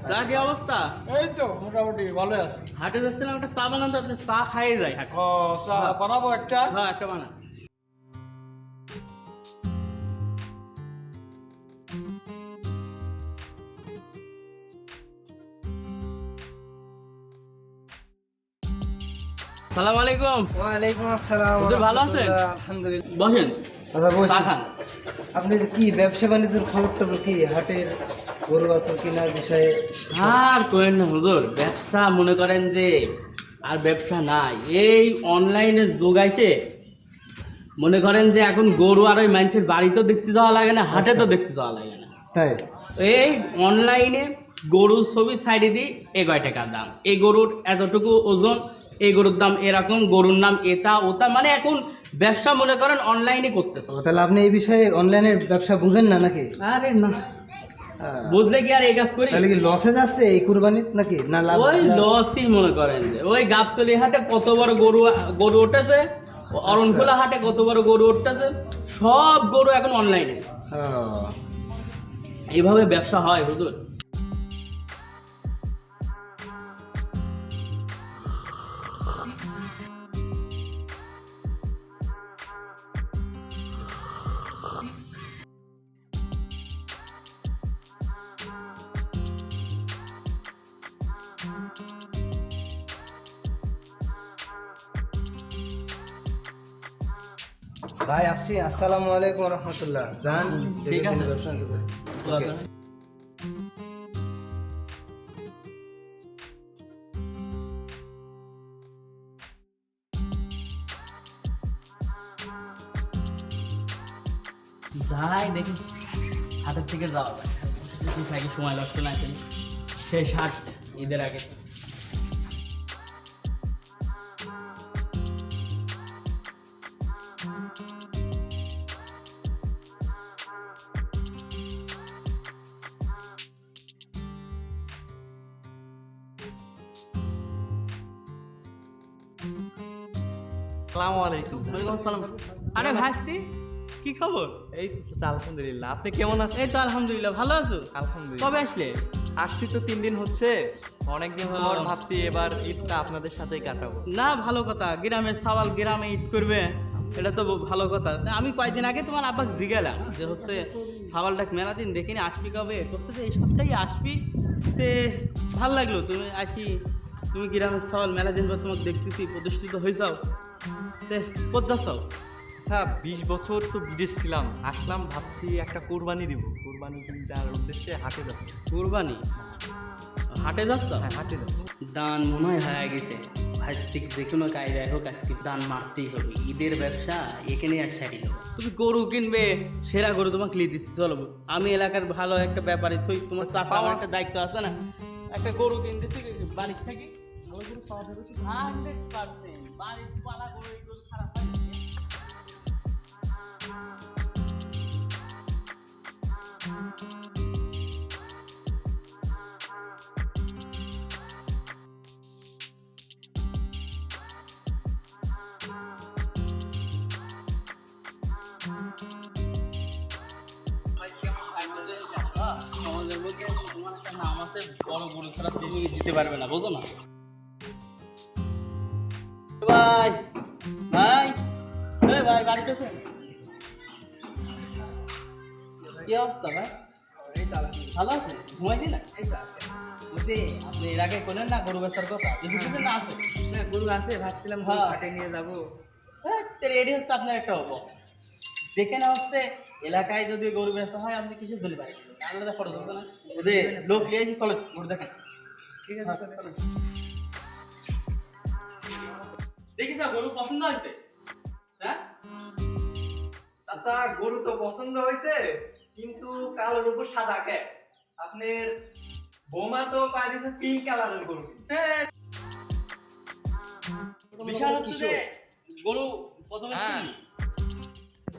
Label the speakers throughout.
Speaker 1: যা কি অবস্থা?
Speaker 2: এই তো মোটামুটি ভালো আছে।
Speaker 1: হাটে যাচ্ছিলাম, একটা চা বানান তো, আপনি চা খাইয়ে যায় হাটে।
Speaker 2: ও চা বানাবো একটা।
Speaker 1: হ্যাঁ, একটা বানান। সালাম আলাইকুম।
Speaker 3: ওয়ালাইকুম আসসালাম।
Speaker 1: হুজুর ভালো আছেন?
Speaker 3: আলহামদুলিল্লাহ।
Speaker 1: বসেন,
Speaker 3: আচ্ছা বসুন।
Speaker 1: চা খান।
Speaker 3: আপনি কি ব্যবসা বাণিজ্যের খবর টবর কি হাটের গরু বাছুর কেনার বিষয়ে?
Speaker 1: আর করেন না হুজুর, ব্যবসা মনে করেন যে আর ব্যবসা নাই, এই অনলাইনে যোগাইছে। মনে করেন যে এখন গরু আর ওই মানুষের বাড়িতেও দেখতে যাওয়া লাগে না, হাটে তো দেখতে যাওয়া লাগে না।
Speaker 3: তাই
Speaker 1: এই অনলাইনে গরুর ছবি সাইডে দিই, এ কয় টাকা দাম, এই গরুর এতটুকু ওজন, এই গরুর দাম এরকম, গরুর নাম এটা ওটা, মানে এখন ব্যবসা মনে করেন অনলাইনে করতেছে।
Speaker 3: তাহলে আপনি এই বিষয়ে অনলাইনের ব্যবসা বুঝেন না নাকি?
Speaker 1: আরে না, বুঝলে কি আর এই কাজ করি?
Speaker 3: তাহলে কি লসে যাচ্ছে এই কুরবানিত নাকি না লাভ?
Speaker 1: ওই লসই মনে করেন যে ওই গাবতলি হাটে কত বড় গরু গরু উঠেছে, অরণখোলা হাটে কত বড় গরু উঠতেছে, সব গরু এখন অনলাইনে। এইভাবে ব্যবসা হয় হুজুর।
Speaker 3: ভাই আসছি। আসসালামু আলাইকুম রহমতুল্লাহ। জান
Speaker 1: ঠিক আছে।
Speaker 3: ব্যবসা কি করে? Okay.
Speaker 1: যাই দেখি হাটের থেকে যাওয়া যায়, থাকি সময় নষ্ট না করি, শেষ হাট ঈদের আগে।
Speaker 4: আসসালামু আলাইকুম।
Speaker 1: ওয়ালাইকুম আসসালাম। আরে ভাইস্তি, কি খবর?
Speaker 4: এই তো চাচা, আলহামদুলিল্লাহ। আপনি কেমন আছেন?
Speaker 1: এই তো আলহামদুলিল্লাহ, ভালো আছো?
Speaker 4: আলহামদুলিল্লাহ।
Speaker 1: কবে আসলে?
Speaker 4: আসছি তো 3 দিন হচ্ছে। অনেকদিন পর
Speaker 1: ও।
Speaker 4: ভাবছি এবার ঈদটা আপনাদের সাথেই কাটাবো।
Speaker 1: না, ভালো কথা, গ্রামের সাওয়াল গ্রামে ঈদ করবে, এটা তো ভালো কথা। তা আমি কয়েকদিন আগে তোমার আব্বাক জিগেলাম যে হচ্ছে সাওয়ালটা মেলা দিন দেখিনি, আসবি কবে? বলছে যে এই সপ্তাহে আসবি। তে ভাল লাগলো তুমি আসি, তুমি গ্রামের সাওয়াল মেলা দিন পর তোমাকে দেখতেছি, প্রতিষ্ঠিত হয়ে যাও। তে কোথাও যাও?
Speaker 4: আচ্ছা, 20 বছর তো বিদেশ ছিলাম, আসলাম ভাবছি একটা কোরবানি দিব। কোরবানি দেওয়ার উদ্দেশ্যে হাটে যাচ্ছি।
Speaker 1: কুরবানি হাটে যাচ্ছ?
Speaker 4: হ্যাঁ, হাটে যাচ্ছি।
Speaker 1: দান মনে হয় হয়ে গেছে ভাইস্তিক, যে কোনো কায়দায় হোক আজকে দান মারতেই হবে। ঈদের ব্যবসা এখানে আর সারিল। তুমি গরু কিনবে, সেরা গরু তোমাকে লিয়ে দিচ্ছি, চলো। আমি এলাকার ভালো একটা ব্যাপারে তুই, তোমার চাপা আমার একটা দায়িত্ব আছে না, একটা গরু কিনতেছি বাড়ি থেকে। ওই গরু পাওয়া যাবে 100%, বাড়ির পালা গরু, এই গরু খারাপ হয় নাকি? সমাজের মধ্যে তোমার একটা নাম আছে, বড় গরু ছাড়া তুমি দিতে পারবে না, বুঝো না? ভাই ভাই, এই ভাই বাড়িতে আছেন? কি অবস্থা ভাই? ভালো আছে? ঘুমাইছি না? বলছি, আপনি এর আগে বললেন না গরু বেচার কথা, বুঝতে না আছে?
Speaker 3: গরু আছে, ভাবছিলাম
Speaker 1: হ্যাঁ।
Speaker 3: হাটে নিয়ে যাবো।
Speaker 1: রেডি হচ্ছে আপনার একটা হবো, দেখে না হচ্ছে এলাকায় যদি গরু বেচা হয় আপনি কিছু ধরে পাই আলাদা খরচ হচ্ছে না। ওদের লোক লিয়েছি, চলো গরু দেখেন।
Speaker 3: ঠিক আছে চলো।
Speaker 1: দেখি স্যার, গরু পছন্দ হয়েছে? হ্যাঁ,
Speaker 4: চাচা, গরু তো পছন্দ হয়েছে, কিন্তু কালোর উপর সাদা কে? আপনার বৌমা তো পাই দিয়েছে পিঙ্ক কালারের গরু।
Speaker 1: বিষয় হচ্ছে যে গরু প্রথমে
Speaker 4: হ্যাঁ।
Speaker 1: কিনি।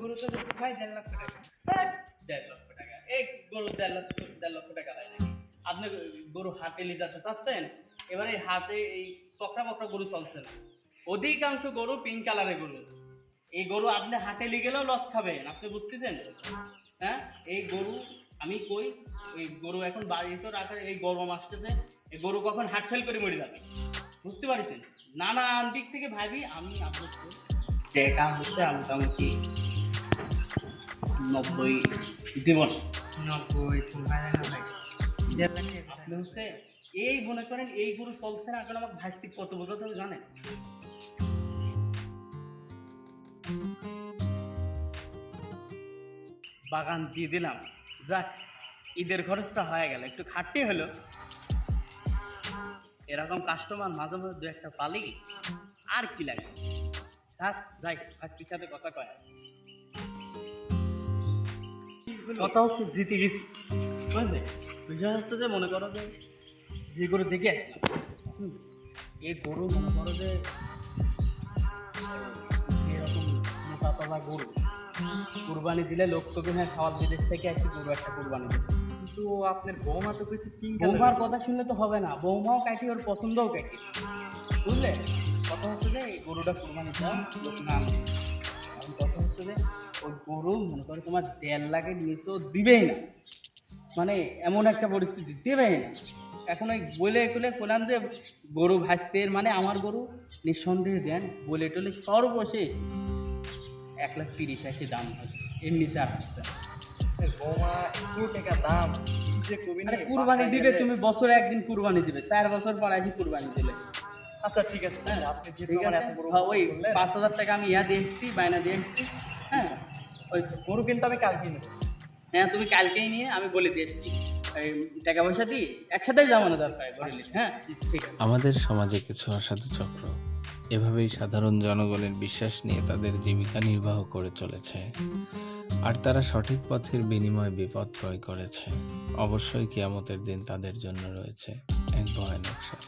Speaker 3: গরু তো বেশি ভাই 1.5 লাখ টাকা।
Speaker 1: 1.5 লক্ষ টাকা, এই গরু 1.5 লক্ষ টাকা হয় নাকি? আপনি গরু হাটে নিয়ে যেতে চাচ্ছেন, এবারে হাতে এই চকরা বকরা গরু চলছে না, অধিকাংশ গরু পিঙ্ক কালারের গরু। এই গরু আপনি হাটে নিয়ে গেলেও লস খাবেন, আপনি বুঝতেছেন? হ্যাঁ, এই গরু আমি কই ওই গরু এখন বাড়িতে রাখার এই গরম আসতেছে, এই গরু কখন হাট ফেল করে মরে যাবে, বুঝতে পারছেন? নানান দিক থেকে ভাবি আমি আপনার টাকা হচ্ছে মোটামুটি 90 দিব না।
Speaker 3: 90 তুমি ভাই না ভাই 1.5 লাখ টাকা
Speaker 1: আপনি হচ্ছে এই মনে করেন এই গরু চলছে না, এখন আমার ভাইস্তিক কত বোঝাতে হবে জানেন? বাগান দিয়ে দিলাম, যাক ঈদের খরচটা হয়ে গেল, একটু খাটতে হলো। এরকম কাস্টমার মাঝে মাঝে দু একটা পালি, আর কি লাগে। থাক যাই, ভাস্তির সাথে কথা কয়। কথা হচ্ছে জিতে গেছি, বুঝলে? বিষয় হচ্ছে যে মনে করো যে গরু দেখে আসলাম, এই গরু মনে করো যে এরকম মোটা তলা গরু কুরবানি দিলে লোক তো কিনে খাওয়ার বিদেশ থেকে একটি গরু একটা কুরবানি দিচ্ছে।
Speaker 4: কিন্তু আপনার বৌমা তো কিছু পিঙ্ক
Speaker 1: বৌমার কথা শুনলে তো হবে না, বৌমাও কাটি ওর পছন্দও কাটি, বুঝলে? কথা হচ্ছে যে এই গরুটা কুরবানি দেওয়া লোক না আনবে। এখন কথা হচ্ছে যে ওই গরু মনে করো তোমার 1.5 লাখে নিয়েছো, দিবেই না, মানে এমন একটা পরিস্থিতি দেবেই না। এখন ওই বলে বললাম যে গরু ভাজতের মানে আমার গরু নিঃসন্দেহে দেন, বলে টলে সর্বশেষ 1,30,000 দাম হয়, এর নিচে আর আসছে না।
Speaker 4: বৌমা একটু টাকা দাম যে কবি
Speaker 1: আরে কুরবানি দিবে তুমি, বছরে একদিন কুরবানি দিবে, 4 বছর পর আসি কুরবানি দিলে।
Speaker 4: আচ্ছা ঠিক আছে, আপনি যেহেতু
Speaker 1: ঠিক
Speaker 4: আমার
Speaker 1: আছে,
Speaker 4: এত বড়
Speaker 1: হ্যাঁ, ওই
Speaker 4: বললেন,
Speaker 1: 5,000 টাকা আমি ইয়া দিয়ে এসেছি, বায়না দিয়ে এসেছি। হ্যাঁ ওই তো।
Speaker 4: গরু কিন্তু আমি কালকে নেবো।
Speaker 1: হ্যাঁ তুমি কালকেই নিয়ে আমি বলে দিয়ে এসেছি, এই টাকা পয়সা দিই একসাথেই যাবো না দরকার বলে। হ্যাঁ ঠিক আছে।
Speaker 5: আমাদের সমাজে কিছু অসাধু চক্র এভাবেই সাধারণ জনগণের বিশ্বাস নিয়ে তাদের জীবিকা নির্বাহ করে চলেছে, আর তারা সঠিক পথের বিনিময়ে বিপদ ক্রয় করেছে। অবশ্যই কিয়ামতের দিন তাদের জন্য রয়েছে এক ভয়ানক শাস্তি।